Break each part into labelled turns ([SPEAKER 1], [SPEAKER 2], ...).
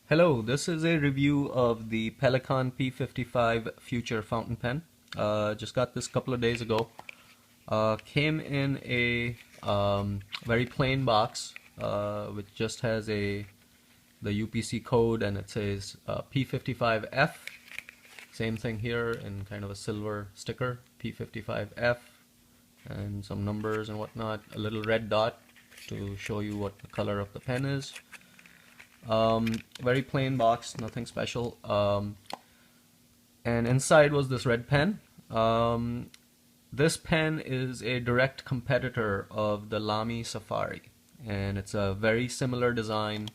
[SPEAKER 1] Hello, this is a review of the Pelikan P55 Future fountain pen. Just got this a couple of days ago. Came in a very plain box, which just has the UPC code, and it says P55F. Same thing here in kind of a silver sticker, P55F, and some numbers and whatnot. A little red dot to show you what the color of the pen is. Very plain box, nothing special. And inside was this red pen. This pen is a direct competitor of the Lamy Safari, and it's a very similar design.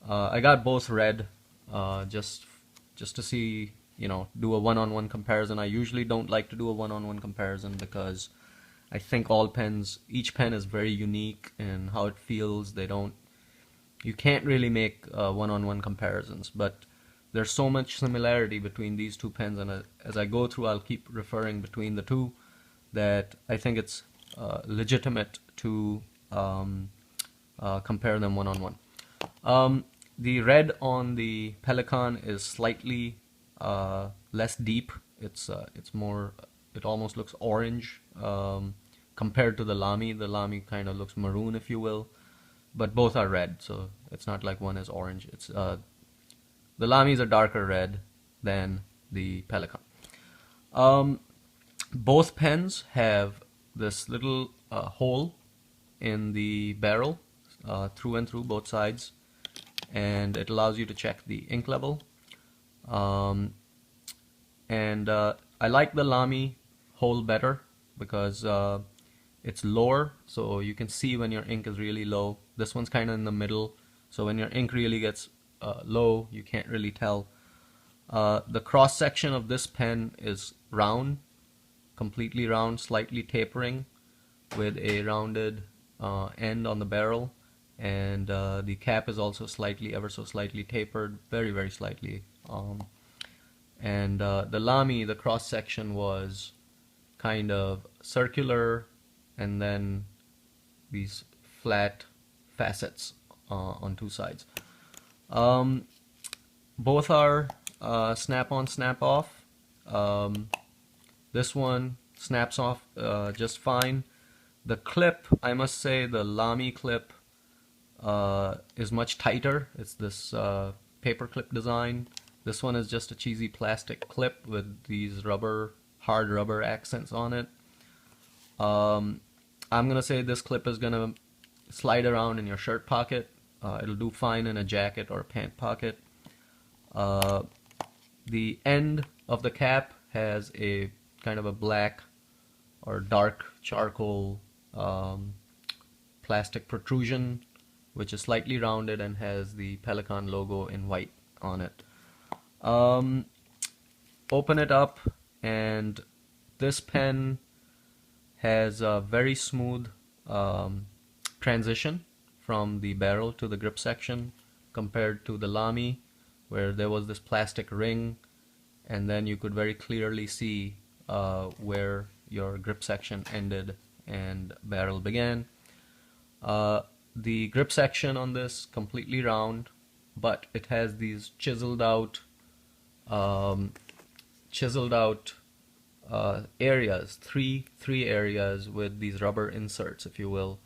[SPEAKER 1] I got both red, just to see, do a one-on-one comparison. I usually don't like to do a one-on-one comparison because I think each pen is very unique in how it feels. You can't really make one-on-one comparisons, but there's so much similarity between these two pens, and as I go through, I'll keep referring between the two, that I think it's legitimate to compare them one-on-one. The red on the Pelikan is slightly less deep. It's more. It almost looks orange compared to the Lamy. The Lamy kind of looks maroon, if you will. But both are red, so it's not like one is orange. It's the Lamy is a darker red than the Pelikan. Both pens have this little hole in the barrel, through and through both sides, and it allows you to check the ink level. I like the Lamy hole better because it's lower, so you can see when your ink is really low. This one's kind of in the middle, so when your ink really gets low, you can't really tell. The cross section of this pen is round, completely round, slightly tapering, with a rounded end on the barrel, and the cap is also ever so slightly tapered, very, very slightly. The Lamy, the cross section was kind of circular, and then these flat facets on two sides. Both are snap-on, snap-off. This one snaps off just fine. The clip, I must say, the Lamy clip is much tighter. It's this paper clip design. This one is just a cheesy plastic clip with these hard rubber accents on it. I'm gonna say this clip is gonna slide around in your shirt pocket. It'll do fine in a jacket or a pant pocket. The end of the cap has a kind of a black or dark charcoal plastic protrusion, which is slightly rounded and has the Pelikan logo in white on it. Open it up, and this pen has a very smooth transition from the barrel to the grip section, compared to the Lamy, where there was this plastic ring, and then you could very clearly see where your grip section ended and barrel began. The grip section on this completely round, but it has these chiseled out areas, three areas with these rubber inserts, if you will.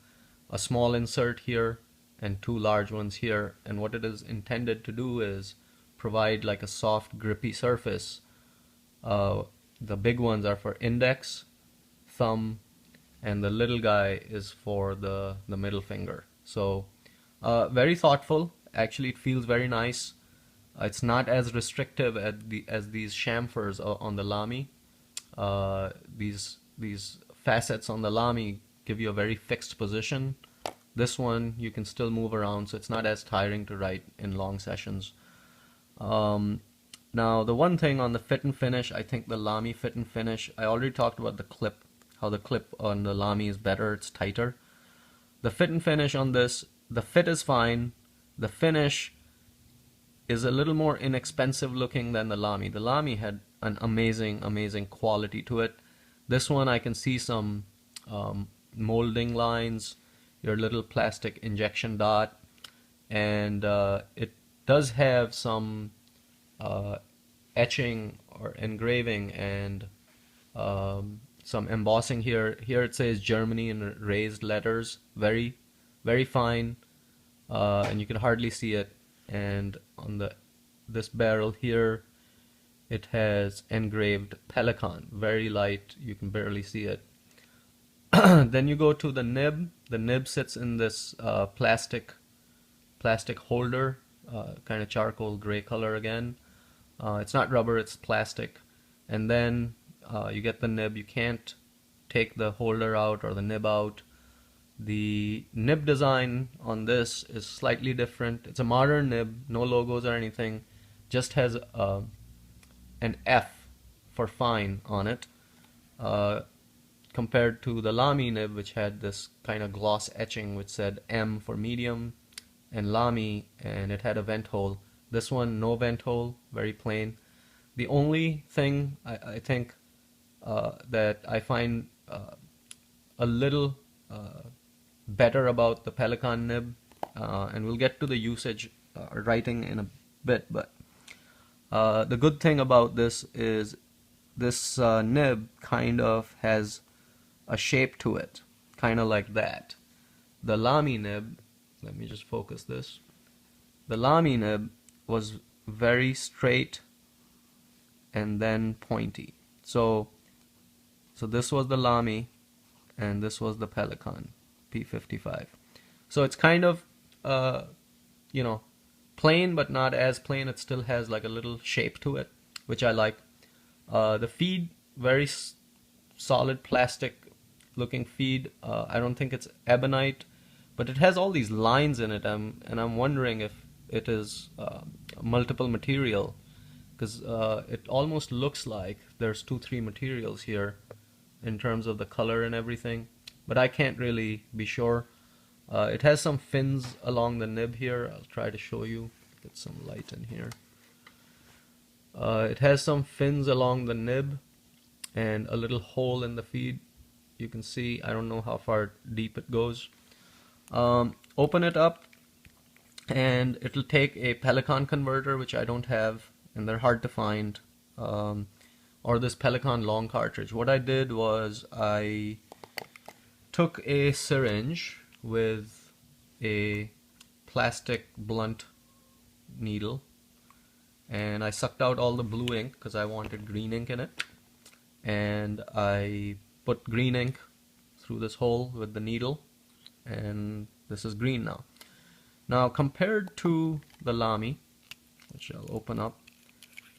[SPEAKER 1] A small insert here and two large ones here, and what it is intended to do is provide like a soft, grippy surface. The big ones are for index, thumb, and the little guy is for the middle finger. So very thoughtful. Actually, it feels very nice. It's not as restrictive as these chamfers on the Lamy. These facets on the Lamy give you a very fixed position. This one you can still move around, so it's not as tiring to write in long sessions. Now, the one thing on the fit and finish, I think the Lamy fit and finish, I already talked about the clip, how the clip on the Lamy is better, it's tighter. The fit and finish on this, the fit is fine. The finish is a little more inexpensive looking than the Lamy. The Lamy had an amazing quality to it. This one, I can see some molding lines, your little plastic injection dot, and does have some uh, etching or engraving and some embossing here. Here it says Germany in raised letters, very fine, and you can hardly see it. And on this barrel here, it has engraved Pelikan, very light, you can barely see it. Then you go to the nib. The nib sits in this plastic holder, kind of charcoal gray color again. It's not rubber, it's plastic. And then you get the nib. You can't take the holder out or the nib out. The nib design on this is slightly different. It's a modern nib, no logos or anything, just has an F for fine on it, compared to the Lamy nib, which had this kind of gloss etching which said M for medium and Lamy, and it had a vent hole. This one, no vent hole, very plain. The only thing I think that I find a little better about the Pelikan nib, and we'll get to the usage writing in a bit, but the good thing about this is this nib kind of has a shape to it, kind of like that. The Lamy nib, let me just focus this. The Lamy nib was very straight and then pointy. So this was the Lamy and this was the Pelikan P55. So it's kind of you know, plain but not as plain. It still has like a little shape to it, which I like. The feed, very solid plastic looking feed. I don't think it's ebonite, but it has all these lines in it, and I'm wondering if it is multiple material, because it almost looks like there's 2-3 materials here in terms of the color and everything, but I can't really be sure. It has some fins along the nib here. I'll try to show you, get some light in here. It has some fins along the nib and a little hole in the feed. You can see, I don't know how far deep it goes. Open it up and it'll take a Pelikan converter, which I don't have, and they're hard to find, or this Pelikan long cartridge. What I did was I took a syringe with a plastic blunt needle and I sucked out all the blue ink because I wanted green ink in it, and I put green ink through this hole with the needle, and this is green now. Now compared to the Lamy, which I'll open up,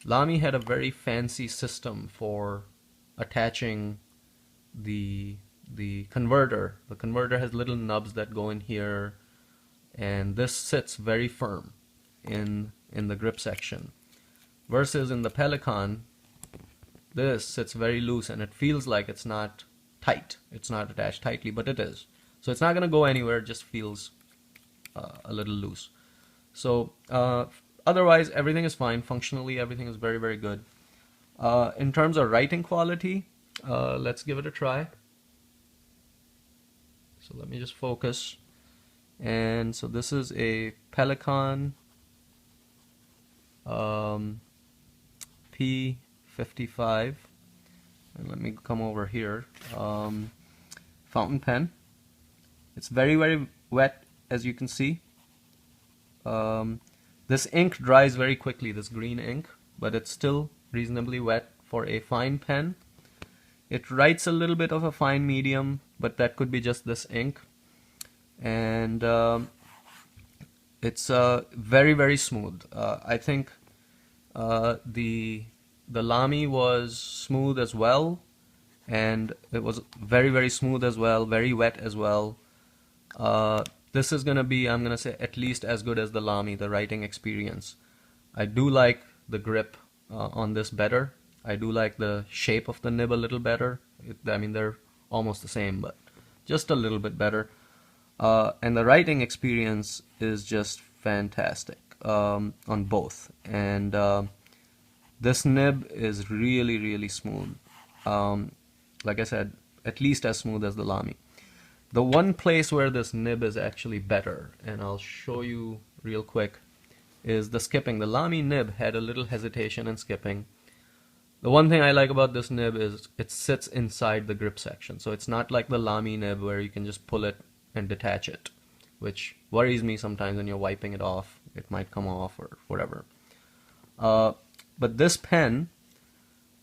[SPEAKER 1] Lamy had a very fancy system for attaching the converter. The converter has little nubs that go in here, and this sits very firm in the grip section. Versus in the Pelikan, this sits very loose and it feels like it's not tight. It's not attached tightly, but it is. So it's not going to go anywhere, it just feels a little loose. So otherwise everything is fine. Functionally everything is very, very good. In terms of writing quality, let's give it a try. So let me just focus. And so this is a Pelikan P55, and let me come over here. Fountain pen. It's very, very wet, as you can see. This ink dries very quickly, this green ink, but it's still reasonably wet for a fine pen. It writes a little bit of a fine medium, but that could be just this ink. And it's very, very smooth. I think the Lamy was smooth as well, and it was very, very smooth as well, very wet as well. This is gonna be, I'm gonna say, at least as good as the Lamy, the writing experience. I do like the grip on this better. I do like the shape of the nib a little better. I mean, they're almost the same, but just a little bit better. And the writing experience is just fantastic on both. And this nib is really, really smooth. Like I said, at least as smooth as the Lamy. The one place where this nib is actually better, and I'll show you real quick, is the skipping. The Lamy nib had a little hesitation in skipping. The one thing I like about this nib is it sits inside the grip section. So it's not like the Lamy nib where you can just pull it and detach it, which worries me sometimes when you're wiping it off. It might come off or whatever. But this pen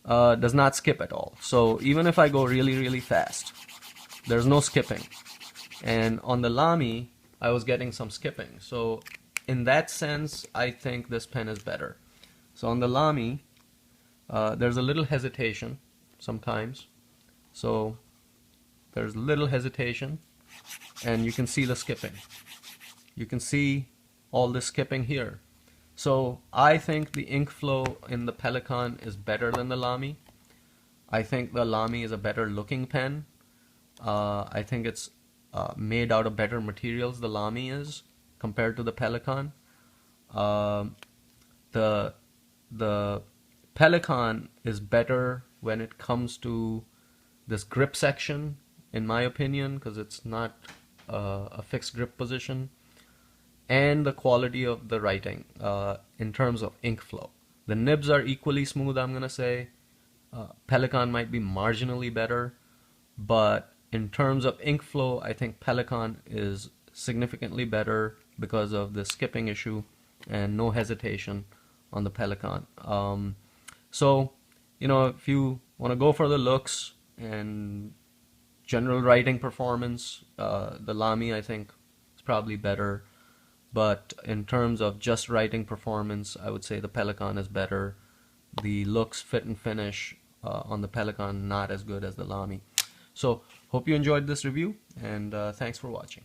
[SPEAKER 1] does not skip at all. So even if I go really, really fast, there's no skipping. And on the Lamy, I was getting some skipping. So in that sense, I think this pen is better. So on the Lamy, there's a little hesitation sometimes. So there's little hesitation, and you can see the skipping. You can see all the skipping here. So I think the ink flow in the Pelikan is better than the Lamy. I think the Lamy is a better looking pen. I think it's made out of better materials, the Lamy is, compared to the Pelikan. The Pelikan is better when it comes to this grip section, in my opinion, because it's not a fixed grip position, and the quality of the writing in terms of ink flow. The nibs are equally smooth, I'm gonna say. Pelikan might be marginally better, but in terms of ink flow, I think Pelikan is significantly better because of the skipping issue and no hesitation on the Pelikan. So, you know, if you want to go for the looks and general writing performance, the Lamy, I think, is probably better. But in terms of just writing performance, I would say the Pelikan is better. The looks, fit and finish on the Pelikan, not as good as the Lamy. So, hope you enjoyed this review, and thanks for watching.